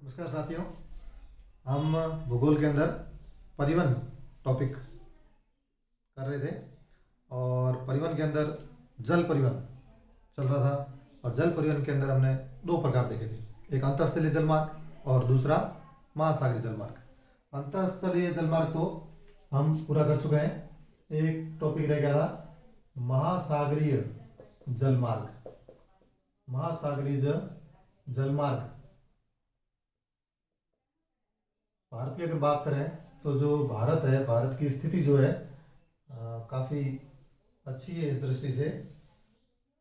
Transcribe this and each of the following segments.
नमस्कार साथियों। हम भूगोल के अंदर परिवहन टॉपिक कर रहे थे और परिवहन के अंदर जल परिवहन चल रहा था। और जल परिवहन के अंदर हमने दो प्रकार देखे थे, एक अंतरस्थलीय जलमार्ग और दूसरा महासागरीय जलमार्ग। अंतरस्थलीय जलमार्ग तो हम पूरा कर चुके हैं। एक टॉपिक रह गया था महासागरीय जलमार्ग। महासागरीय जलमार्ग भारत की अगर बात करें तो जो भारत है, भारत की स्थिति जो है काफ़ी अच्छी है इस दृष्टि से,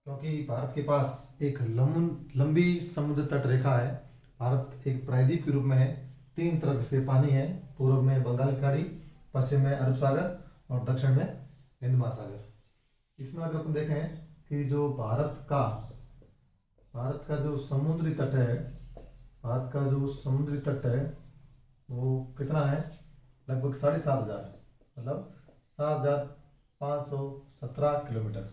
क्योंकि भारत के पास एक लंबी समुद्र तट रेखा है। भारत एक प्रायद्वीप के रूप में है, तीन तरफ इसके पानी है, पूर्व में बंगाल की खाड़ी, पश्चिम में अरब सागर और दक्षिण में हिंद महासागर। इसमें अगर अपन देखें कि जो भारत का जो समुद्री तट है, भारत का जो समुद्री तट है वो कितना है, लगभग 7,500 है, मतलब 7,517 किलोमीटर।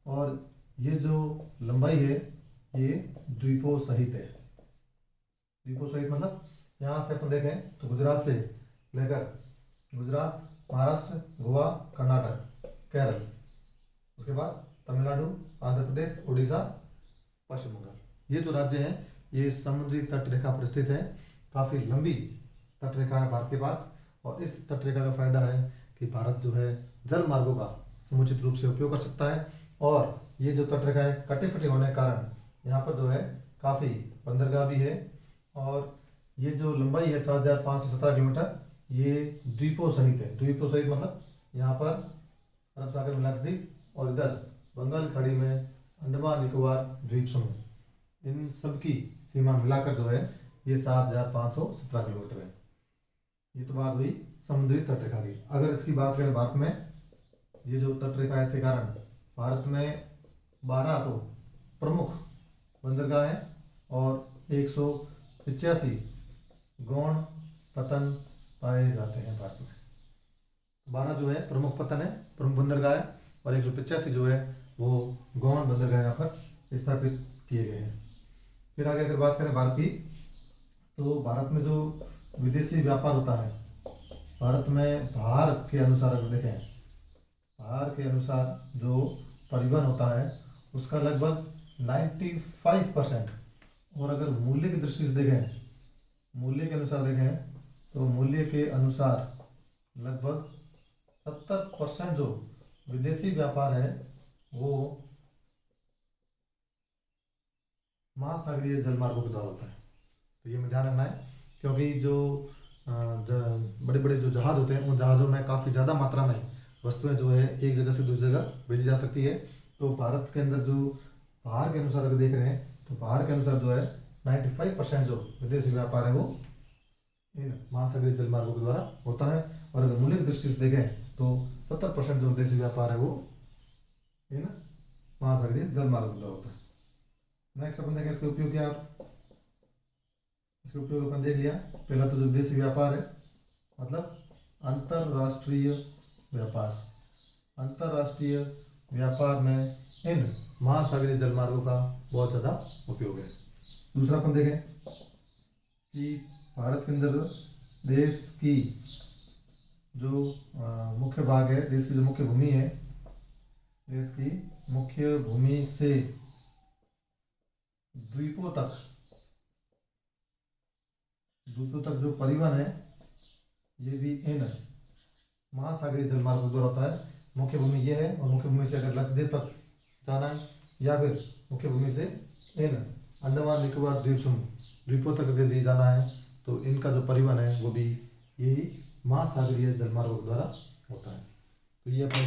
और ये जो लंबाई है ये द्वीपों सहित है। द्वीपों सहित मतलब यहाँ से अपन देखें तो गुजरात से लेकर गुजरात, महाराष्ट्र, गोवा, कर्नाटक, केरल, उसके बाद तमिलनाडु, आंध्र प्रदेश, उड़ीसा, पश्चिम बंगाल, ये जो राज्य हैं ये समुद्री तट रेखा पर स्थित है। काफ़ी लंबी तट रेखा है भारत के पास। और इस तट रेखा का फायदा है कि भारत जो है जल मार्गों का समुचित रूप से उपयोग कर सकता है। और ये जो तट रेखा है कटे फटे होने के कारण यहाँ पर जो है काफ़ी बंदरगाह भी है। और ये जो लंबाई है 7,517 किलोमीटर, ये द्वीपों सहित है। द्वीपों सहित मतलब यहाँ पर अरब सागर में लक्षद्वीप और इधर बंगाल खाड़ी में अंडमान निकोबार द्वीप समूह, इन सब की सीमा मिलाकर जो है ये 7,517 किलोमीटर है। ये तो बात हुई समुद्री तट रेखा की। अगर इसकी बात करें भारत में, ये जो तट रेखा है इसके कारण भारत में 12 तो प्रमुख बंदरगाह हैं और 185 गौण पतन पाए जाते हैं भारत में। 12 जो है प्रमुख पतन है, प्रमुख बंदरगाह है, और 185 जो है वो गौण बंदरगाह यहाँ पर स्थापित किए गए हैं। फिर आगे अगर बात करें भारत की, तो भारत में जो विदेशी व्यापार होता है, भारत में भार के अनुसार अगर देखें, भार के अनुसार जो परिवहन होता है उसका लगभग 95%। और अगर मूल्य की दृष्टि से देखें, मूल्य के अनुसार देखें तो मूल्य के अनुसार लगभग 70% जो विदेशी व्यापार है वो महासागरीय जलमार्गों के द्वारा होता है। तो ये में ध्यान रखना है, क्योंकि जो बड़े बड़े जो जहाज़ होते हैं उन जहाज़ों में काफ़ी ज़्यादा मात्रा में वस्तुएं जो है एक जगह से दूसरी जगह भेजी जा सकती है। तो भारत के अंदर जो भार के अनुसार अगर देख रहे हैं तो भार के अनुसार जो है 95% जो विदेशी व्यापार है वो इन महासागरीय जलमार्गों के द्वारा होता है। और अगर मूल्य की दृष्टि से देखें तो 70% जो विदेशी व्यापार है वो इन महासागरीय जलमार्गों के द्वारा होता है। नेक्स्ट अपन देखें इसके उपयोग क्या। इसके उपयोग अपन देख लिया। पहला तो जो विदेशी व्यापार है मतलब अंतरराष्ट्रीय व्यापार। अंतरराष्ट्रीय व्यापार में इन महासागरीय जलमार्गों का बहुत ज़्यादा उपयोग है। दूसरा अपन देखें कि भारत के अंदर देश की जो मुख्य भाग है, देश की जो मुख्य भूमि है, देश की मुख्य भूमि से द्वीपों तक जो परिवहन है ये भी इन महासागरीय जलमार्गों द्वारा होता है। मुख्य भूमि ये है, और मुख्य भूमि से अगर लक्षद्वीप तक जाना है या फिर मुख्य भूमि से इन अंडमान निकोबार द्वीप समूह द्वीपों तक अगर जाना है तो इनका जो परिवहन है वो भी यही महासागरीय जलमार्गों द्वारा होता है। तो ये अपने